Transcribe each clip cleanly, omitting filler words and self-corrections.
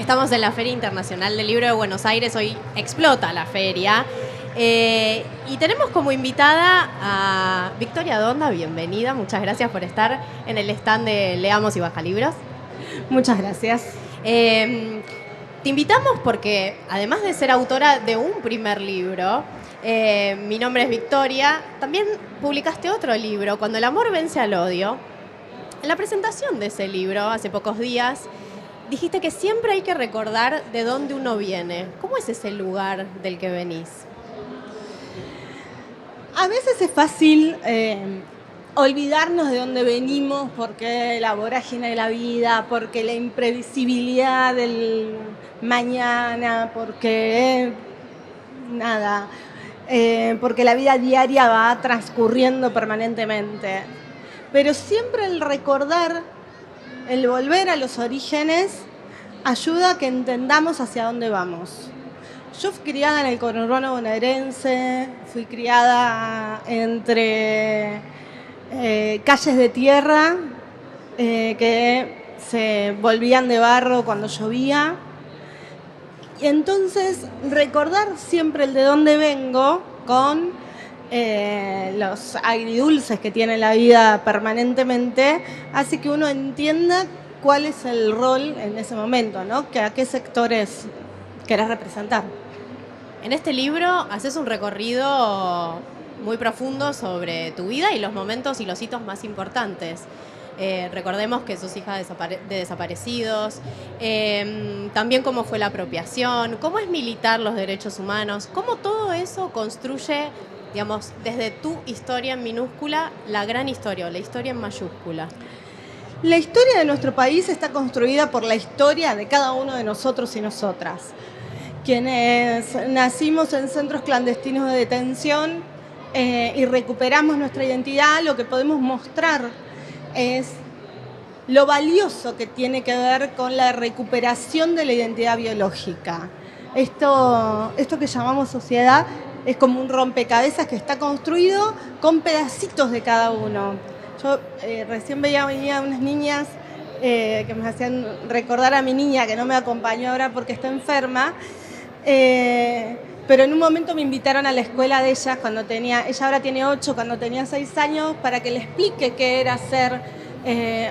Estamos en la Feria Internacional del Libro de Buenos Aires, hoy explota la feria. Y tenemos como invitada a Victoria Donda, bienvenida, muchas gracias por estar en el stand de Leamos y Baja Libros. Muchas gracias. Te invitamos porque, además de ser autora de un primer libro, Mi nombre es Victoria, también publicaste otro libro, Cuando el amor vence al odio. En la presentación de ese libro, hace pocos días, dijiste que siempre hay que recordar de dónde uno viene. ¿Cómo es ese lugar del que venís? A veces es fácil olvidarnos de dónde venimos porque la vorágine de la vida, porque la imprevisibilidad del mañana, porque porque la vida diaria va transcurriendo permanentemente. Pero siempre el recordar, el volver a los orígenes, ayuda a que entendamos hacia dónde vamos. Yo fui criada en el conurbano bonaerense, fui criada entre calles de tierra que se volvían de barro cuando llovía. Y entonces recordar siempre el de dónde vengo con los agridulces que tiene la vida permanentemente, hace que uno entienda cuál es el rol en ese momento, ¿no? A qué sectores querés representar. En este libro haces un recorrido muy profundo sobre tu vida y los momentos y los hitos más importantes. Recordemos que sos hija de desaparecidos, también cómo fue la apropiación, cómo es militar los derechos humanos, cómo todo eso construye, digamos, desde tu historia en minúscula, la gran historia, o la historia en mayúscula. La historia de nuestro país está construida por la historia de cada uno de nosotros y nosotras. Quienes nacimos en centros clandestinos de detención y recuperamos nuestra identidad, lo que podemos mostrar es lo valioso que tiene que ver con la recuperación de la identidad biológica. Esto que llamamos sociedad es como un rompecabezas que está construido con pedacitos de cada uno. Yo recién venía unas niñas que me hacían recordar a mi niña, que no me acompañó ahora porque está enferma, pero en un momento me invitaron a la escuela de ellas, ella ahora tiene 8, cuando tenía 6 años, para que le explique qué era ser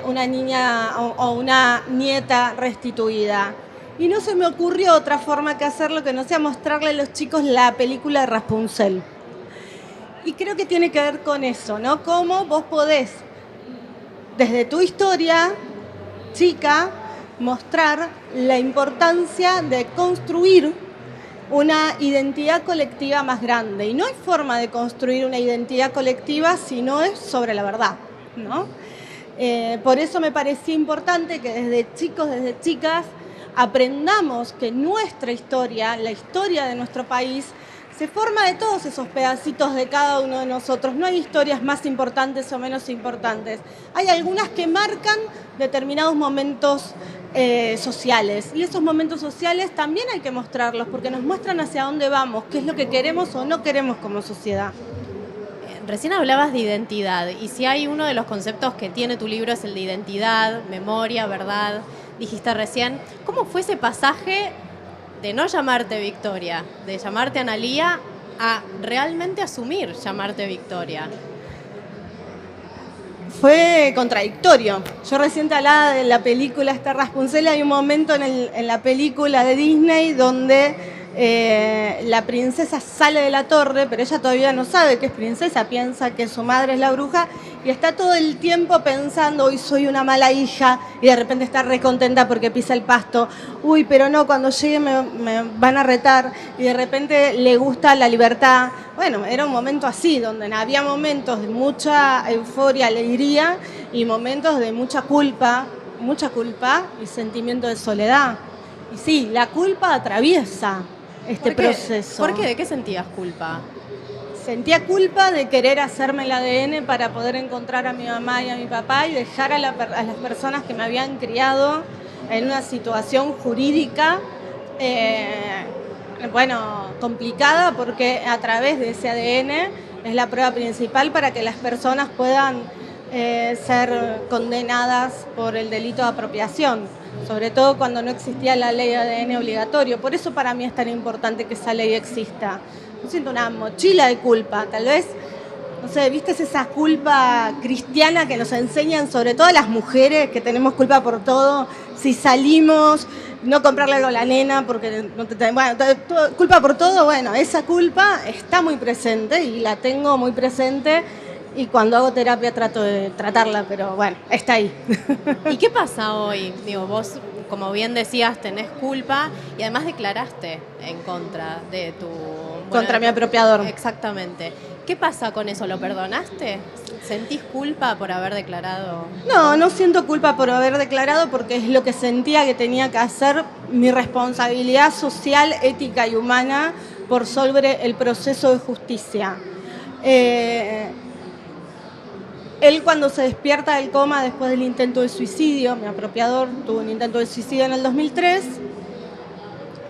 una niña o una nieta restituida. Y no se me ocurrió otra forma que hacerlo que no sea mostrarle a los chicos la película de Rapunzel. Y creo que tiene que ver con eso, ¿no? Cómo vos podés, desde tu historia chica, mostrar la importancia de construir una identidad colectiva más grande. Y no hay forma de construir una identidad colectiva si no es sobre la verdad, ¿no? Por eso me parecía importante que desde chicos, desde chicas, aprendamos que nuestra historia, la historia de nuestro país, se forma de todos esos pedacitos de cada uno de nosotros. No hay historias más importantes o menos importantes. Hay algunas que marcan determinados momentos sociales. Y esos momentos sociales también hay que mostrarlos porque nos muestran hacia dónde vamos, qué es lo que queremos o no queremos como sociedad. Recién hablabas de identidad y si hay uno de los conceptos que tiene tu libro es el de identidad, memoria, verdad. Dijiste recién, ¿cómo fue ese pasaje de no llamarte Victoria, de llamarte Analía, a realmente asumir llamarte Victoria? Fue contradictorio. Yo recién te hablaba de la película Rapunzel. Hay un momento en la película de Disney donde la princesa sale de la torre, pero ella todavía no sabe que es princesa, piensa que su madre es la bruja y está todo el tiempo pensando, hoy soy una mala hija, y de repente está recontenta porque pisa el pasto, uy, pero no, cuando llegue me van a retar, y de repente le gusta la libertad. Bueno, era un momento así, donde había momentos de mucha euforia, alegría, y momentos de mucha culpa y sentimiento de soledad. Y sí, la culpa atraviesa este proceso. ¿Por qué? ¿De qué sentías culpa? Sentía culpa de querer hacerme el ADN para poder encontrar a mi mamá y a mi papá y dejar a las personas que me habían criado en una situación jurídica, complicada, porque a través de ese ADN es la prueba principal para que las personas puedan ser condenadas por el delito de apropiación. sobre todo cuando no existía la ley de ADN obligatorio. Por eso para mí es tan importante que esa ley exista. Yo siento una mochila de culpa, tal vez, no sé, ¿viste esa culpa cristiana que nos enseñan, sobre todo a las mujeres, que tenemos culpa por todo? Si salimos, no comprarle algo a la nena porque no bueno, culpa por todo, bueno, esa culpa está muy presente y la tengo muy presente y cuando hago terapia trato de tratarla, pero bueno, está ahí. ¿Y qué pasa hoy? Digo, vos, como bien decías, tenés culpa y además declaraste en contra de tu... Contra mi apropiador. Exactamente. ¿Qué pasa con eso? ¿Lo perdonaste? ¿Sentís culpa por haber declarado? No, no siento culpa por haber declarado porque es lo que sentía que tenía que hacer, mi responsabilidad social, ética y humana por sobre el proceso de justicia. Él cuando se despierta del coma después del intento de suicidio, mi apropiador tuvo un intento de suicidio en el 2003,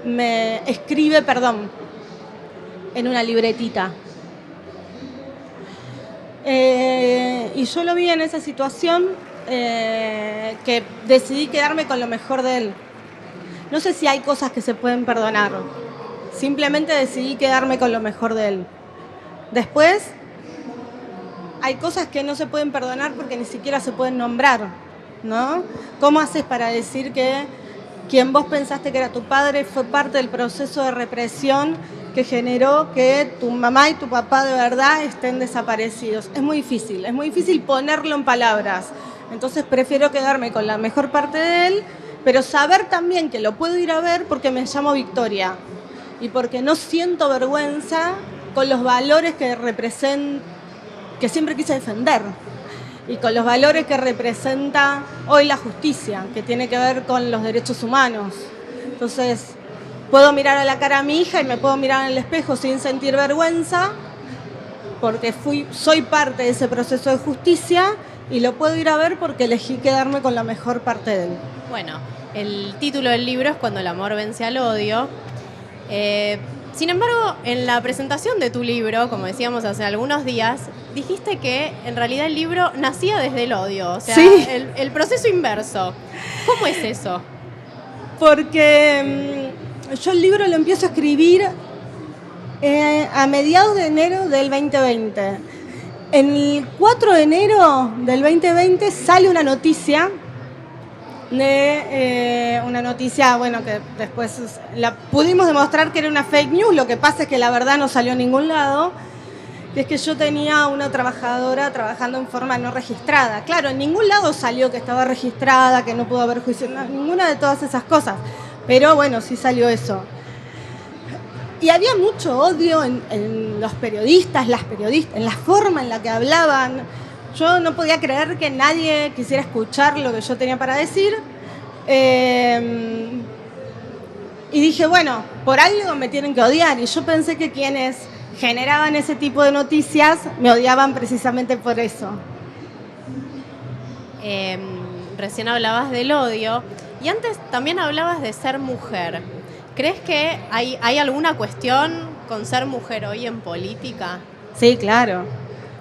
me escribe perdón en una libretita. Y yo lo vi en esa situación que decidí quedarme con lo mejor de él. No sé si hay cosas que se pueden perdonar, simplemente decidí quedarme con lo mejor de él. Después, hay cosas que no se pueden perdonar porque ni siquiera se pueden nombrar, ¿no? ¿Cómo haces para decir que quien vos pensaste que era tu padre fue parte del proceso de represión que generó que tu mamá y tu papá de verdad estén desaparecidos? Es muy difícil ponerlo en palabras. Entonces prefiero quedarme con la mejor parte de él, pero saber también que lo puedo ir a ver porque me llamo Victoria y porque no siento vergüenza con los valores que que siempre quise defender y con los valores que representa hoy la justicia, que tiene que ver con los derechos humanos. Entonces, puedo mirar a la cara a mi hija y me puedo mirar en el espejo sin sentir vergüenza porque soy parte de ese proceso de justicia y lo puedo ir a ver porque elegí quedarme con la mejor parte de él. Bueno, el título del libro es Cuando el amor vence al odio. Sin embargo, en la presentación de tu libro, como decíamos hace algunos días, dijiste que en realidad el libro nacía desde el odio, o sea, sí. el proceso inverso. ¿Cómo es eso? Porque yo el libro lo empiezo a escribir a mediados de enero del 2020. El 4 de enero del 2020 sale una noticia bueno, que después la pudimos demostrar que era una fake news, lo que pasa es que la verdad no salió a ningún lado, que es que yo tenía una trabajadora trabajando en forma no registrada. Claro, en ningún lado salió que estaba registrada, que no pudo haber juicio, ninguna de todas esas cosas, pero bueno, sí salió eso. Y había mucho odio en los periodistas, en la forma en la que hablaban. Yo no podía creer que nadie quisiera escuchar lo que yo tenía para decir. Y dije, bueno, por algo me tienen que odiar. Y yo pensé que quienes generaban ese tipo de noticias me odiaban precisamente por eso. Recién hablabas del odio y antes también hablabas de ser mujer. ¿Crees que hay alguna cuestión con ser mujer hoy en política? Sí, claro.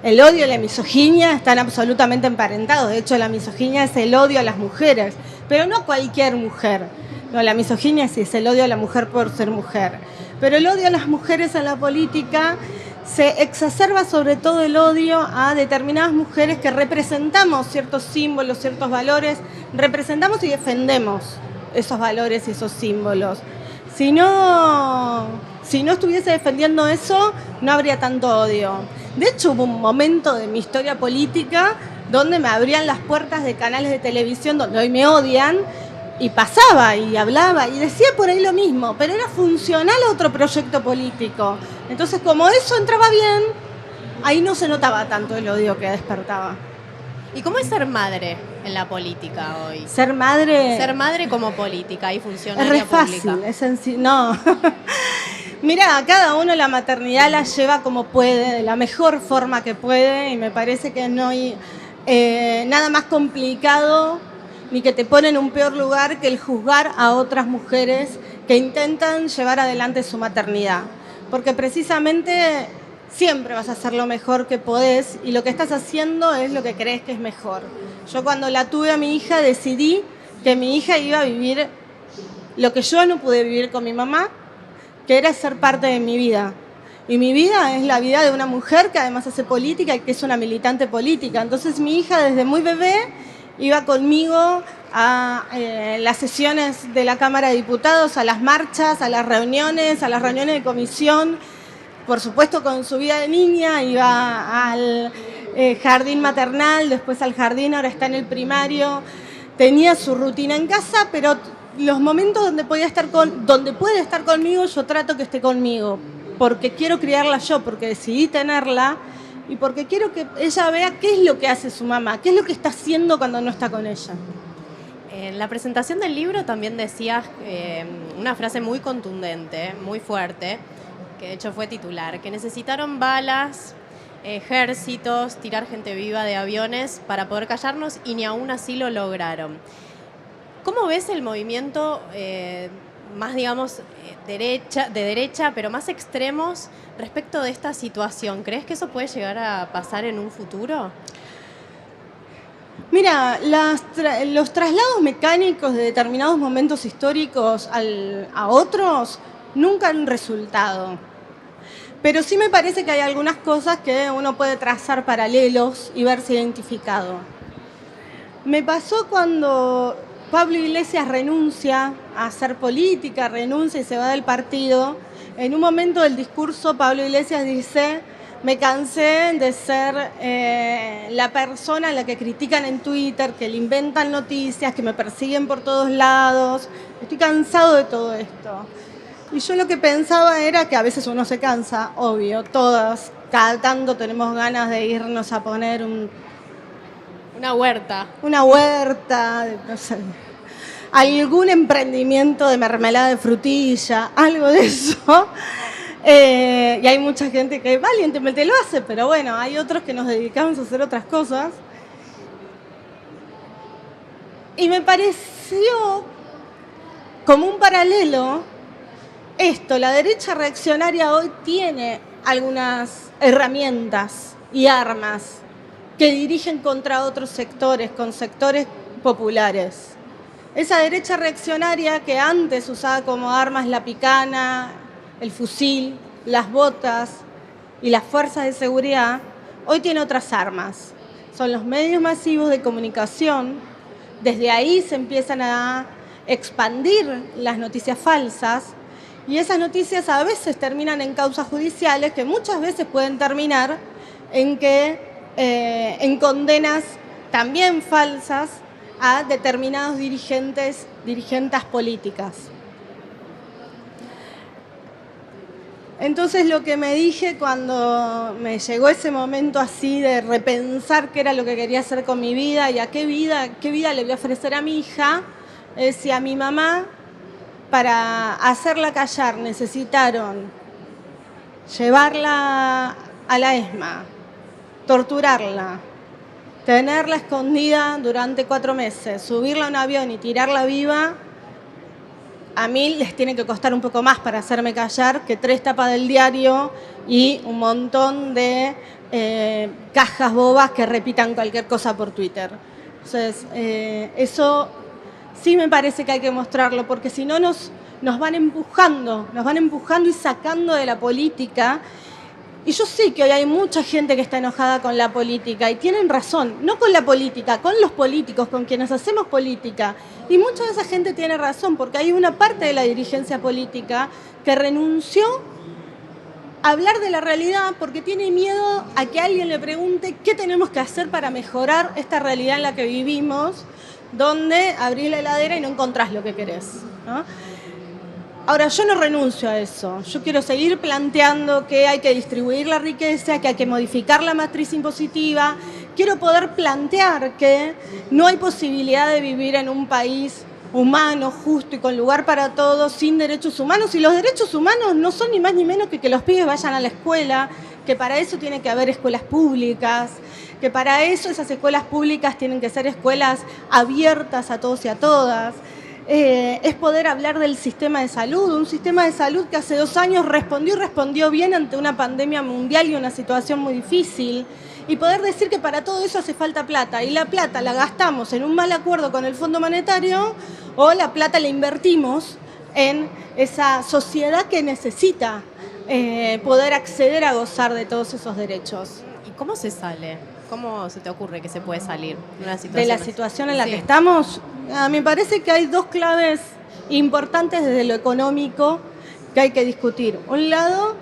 El odio y la misoginia están absolutamente emparentados. De hecho, la misoginia es el odio a las mujeres, pero no cualquier mujer. No, la misoginia sí es el odio a la mujer por ser mujer. Pero el odio a las mujeres en la política se exacerba sobre todo el odio a determinadas mujeres que representamos ciertos símbolos, ciertos valores, representamos y defendemos esos valores y esos símbolos. Si no estuviese defendiendo eso, no habría tanto odio. De hecho, hubo un momento de mi historia política donde me abrían las puertas de canales de televisión donde hoy me odian y pasaba y hablaba y decía por ahí lo mismo, pero era funcional a otro proyecto político. Entonces, como eso entraba bien, ahí no se notaba tanto el odio que despertaba. ¿Y cómo es ser madre en la política hoy? Ser madre... Ser madre como política y funcionaria pública. Es re pública. fácil, es sencillo. No. Mira, cada uno la maternidad la lleva como puede, de la mejor forma que puede, y me parece que no hay nada más complicado ni que te pone en un peor lugar que el juzgar a otras mujeres que intentan llevar adelante su maternidad. Porque precisamente siempre vas a hacer lo mejor que podés y lo que estás haciendo es lo que crees que es mejor. Yo cuando la tuve a mi hija decidí que mi hija iba a vivir lo que yo no pude vivir con mi mamá, que era ser parte de mi vida. Y mi vida es la vida de una mujer que además hace política y que es una militante política. Entonces mi hija desde muy bebé iba conmigo a las sesiones de la Cámara de Diputados, a las marchas, a las reuniones de comisión. Por supuesto, con su vida de niña iba al jardín maternal, después al jardín, ahora está en el primario. Tenía su rutina en casa, pero los momentos donde puede estar conmigo, yo trato que esté conmigo, porque quiero criarla yo, porque decidí tenerla y porque quiero que ella vea qué es lo que hace su mamá, qué es lo que está haciendo cuando no está con ella. En la presentación del libro también decías una frase muy contundente, muy fuerte, que de hecho fue titular, que necesitaron balas, ejércitos, tirar gente viva de aviones para poder callarnos y ni aún así lo lograron. ¿Cómo ves el movimiento más, digamos, de derecha, pero más extremos respecto de esta situación? ¿Crees que eso puede llegar a pasar en un futuro? Mira, los traslados mecánicos de determinados momentos históricos a otros nunca han resultado. Pero sí me parece que hay algunas cosas que uno puede trazar paralelos y verse identificado. Me pasó cuando Pablo Iglesias renuncia a hacer política, renuncia y se va del partido. En un momento del discurso, Pablo Iglesias dice: me cansé de ser la persona a la que critican en Twitter, que le inventan noticias, que me persiguen por todos lados. Estoy cansado de todo esto. Y yo lo que pensaba era que a veces uno se cansa, obvio, todas, cada tanto tenemos ganas de irnos a poner una huerta, no sé, algún emprendimiento de mermelada de frutilla, algo de eso. Y hay mucha gente que valientemente lo hace, pero bueno, hay otros que nos dedicamos a hacer otras cosas. Y me pareció como un paralelo esto: la derecha reaccionaria hoy tiene algunas herramientas y armas que dirigen contra otros sectores, con sectores populares. Esa derecha reaccionaria que antes usaba como armas la picana, el fusil, las botas y las fuerzas de seguridad, hoy tiene otras armas. Son los medios masivos de comunicación. Desde ahí se empiezan a expandir las noticias falsas y esas noticias a veces terminan en causas judiciales que muchas veces pueden terminar en condenas también falsas a determinados dirigentes políticas. Entonces lo que me dije cuando me llegó ese momento así de repensar qué era lo que quería hacer con mi vida y a qué vida le voy a ofrecer a mi hija, es si a mi mamá, para hacerla callar, necesitaron llevarla a la ESMA, torturarla, tenerla escondida durante 4 meses, subirla a un avión y tirarla viva, a mí les tiene que costar un poco más para hacerme callar que 3 tapas del diario y un montón de cajas bobas que repitan cualquier cosa por Twitter. Entonces, eso sí me parece que hay que mostrarlo, porque si no nos van empujando y sacando de la política. Y yo sé que hoy hay mucha gente que está enojada con la política y tienen razón, no con la política, con los políticos, con quienes hacemos política. Y mucha de esa gente tiene razón, porque hay una parte de la dirigencia política que renunció a hablar de la realidad porque tiene miedo a que alguien le pregunte qué tenemos que hacer para mejorar esta realidad en la que vivimos, donde abrís la heladera y no encontrás lo que querés, ¿no? Ahora, yo no renuncio a eso. Yo quiero seguir planteando que hay que distribuir la riqueza, que hay que modificar la matriz impositiva. Quiero poder plantear que no hay posibilidad de vivir en un país humano, justo y con lugar para todos, sin derechos humanos. Y los derechos humanos no son ni más ni menos que los pibes vayan a la escuela, que para eso tiene que haber escuelas públicas, que para eso esas escuelas públicas tienen que ser escuelas abiertas a todos y a todas. es poder hablar del sistema de salud, un sistema de salud que hace 2 años respondió bien ante una pandemia mundial y una situación muy difícil, y poder decir que para todo eso hace falta plata, y la plata la gastamos en un mal acuerdo con el Fondo Monetario, o la plata la invertimos en esa sociedad que necesita poder acceder a gozar de todos esos derechos. ¿Y cómo se sale? ¿Cómo se te ocurre que se puede salir de la situación en la que estamos? Me parece que hay 2 claves importantes desde lo económico que hay que discutir. Un lado,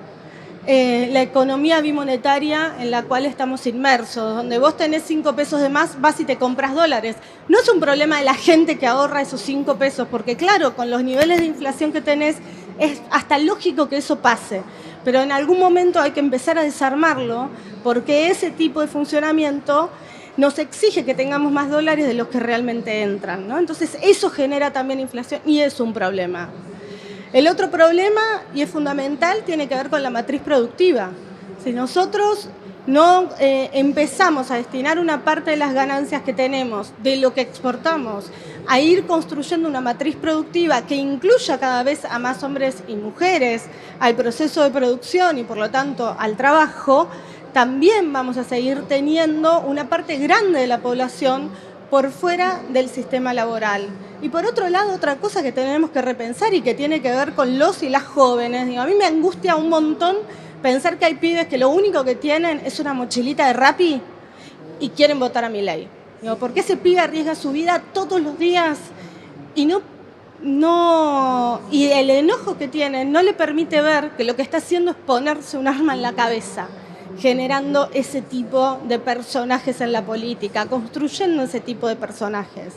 la economía bimonetaria en la cual estamos inmersos, donde vos tenés 5 pesos de más, vas y te compras dólares. No es un problema de la gente que ahorra esos 5 pesos, porque claro, con los niveles de inflación que tenés, es hasta lógico que eso pase. Pero en algún momento hay que empezar a desarmarlo, porque ese tipo de funcionamiento nos exige que tengamos más dólares de los que realmente entran, ¿no? Entonces eso genera también inflación y es un problema. El otro problema, y es fundamental, tiene que ver con la matriz productiva. Si nosotros no empezamos a destinar una parte de las ganancias que tenemos, de lo que exportamos, a ir construyendo una matriz productiva que incluya cada vez a más hombres y mujeres al proceso de producción y por lo tanto al trabajo, también vamos a seguir teniendo una parte grande de la población por fuera del sistema laboral. Y por otro lado, otra cosa que tenemos que repensar y que tiene que ver con los y las jóvenes, digo, a mí me angustia un montón pensar que hay pibes que lo único que tienen es una mochilita de Rappi y quieren votar a Milei. Digo, ¿por qué ese pibe arriesga su vida todos los días y y el enojo que tiene no le permite ver que lo que está haciendo es ponerse un arma en la cabeza, generando ese tipo de personajes en la política, construyendo ese tipo de personajes?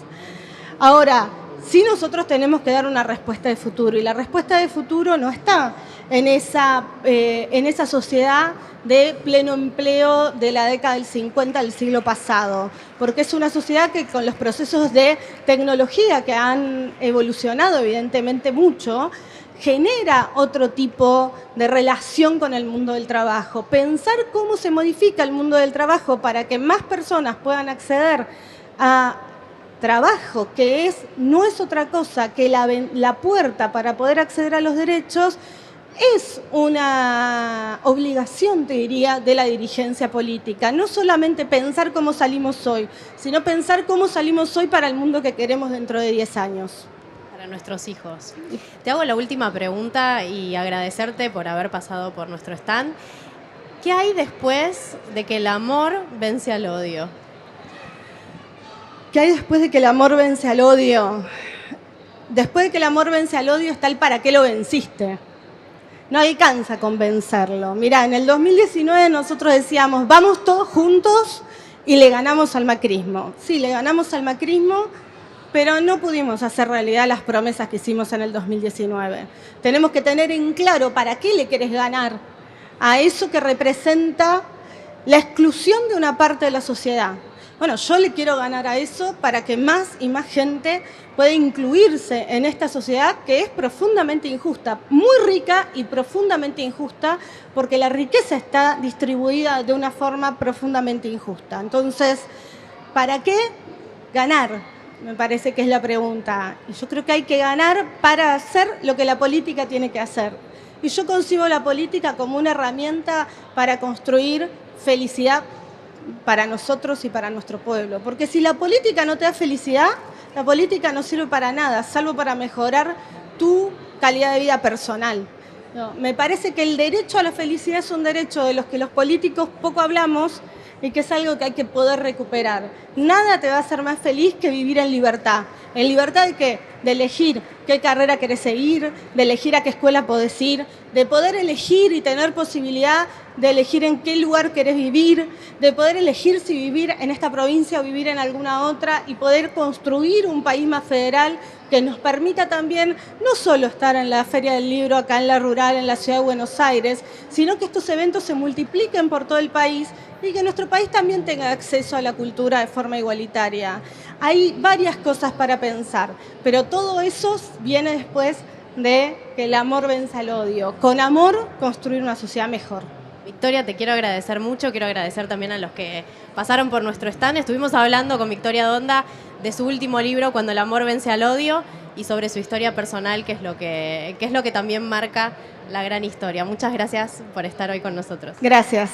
Ahora, sí nosotros tenemos que dar una respuesta de futuro, y la respuesta de futuro no está en esa sociedad de pleno empleo de la década del 50 del siglo pasado, porque es una sociedad que con los procesos de tecnología que han evolucionado evidentemente mucho, genera otro tipo de relación con el mundo del trabajo. Pensar cómo se modifica el mundo del trabajo para que más personas puedan acceder a trabajo, que no es otra cosa que la puerta para poder acceder a los derechos, es una obligación, te diría, de la dirigencia política. No solamente pensar cómo salimos hoy, sino pensar cómo salimos hoy para el mundo que queremos dentro de 10 años. Para nuestros hijos. Te hago la última pregunta y agradecerte por haber pasado por nuestro stand. ¿Qué hay después de que el amor vence al odio? ¿Qué hay después de que el amor vence al odio? Después de que el amor vence al odio está el para qué lo venciste. No alcanza con vencerlo. Mirá, en el 2019 nosotros decíamos, vamos todos juntos y le ganamos al macrismo. Sí, le ganamos al macrismo, pero no pudimos hacer realidad las promesas que hicimos en el 2019. Tenemos que tener en claro para qué le querés ganar a eso que representa la exclusión de una parte de la sociedad. Bueno, yo le quiero ganar a eso para que más y más gente pueda incluirse en esta sociedad que es profundamente injusta, muy rica y profundamente injusta, porque la riqueza está distribuida de una forma profundamente injusta. Entonces, ¿para qué ganar? Me parece que es la pregunta. Y yo creo que hay que ganar para hacer lo que la política tiene que hacer. Y yo concibo la política como una herramienta para construir felicidad para nosotros y para nuestro pueblo. Porque si la política no te da felicidad, la política no sirve para nada, salvo para mejorar tu calidad de vida personal. No, me parece que el derecho a la felicidad es un derecho de los que los políticos poco hablamos y que es algo que hay que poder recuperar. Nada te va a hacer más feliz que vivir en libertad. ¿En libertad de qué? De elegir qué carrera querés seguir, de elegir a qué escuela podés ir, de poder elegir y tener posibilidad de elegir en qué lugar querés vivir, de poder elegir si vivir en esta provincia o vivir en alguna otra y poder construir un país más federal que nos permita también no solo estar en la Feria del Libro acá en la rural, en la ciudad de Buenos Aires, sino que estos eventos se multipliquen por todo el país y que nuestro país también tenga acceso a la cultura de forma igualitaria. Hay varias cosas para pensar, pero todo eso viene después de que el amor venza al odio. Con amor, construir una sociedad mejor. Victoria, te quiero agradecer mucho, quiero agradecer también a los que pasaron por nuestro stand. Estuvimos hablando con Victoria Donda de su último libro, Cuando el amor vence al odio, y sobre su historia personal, que es lo que también marca la gran historia. Muchas gracias por estar hoy con nosotros. Gracias.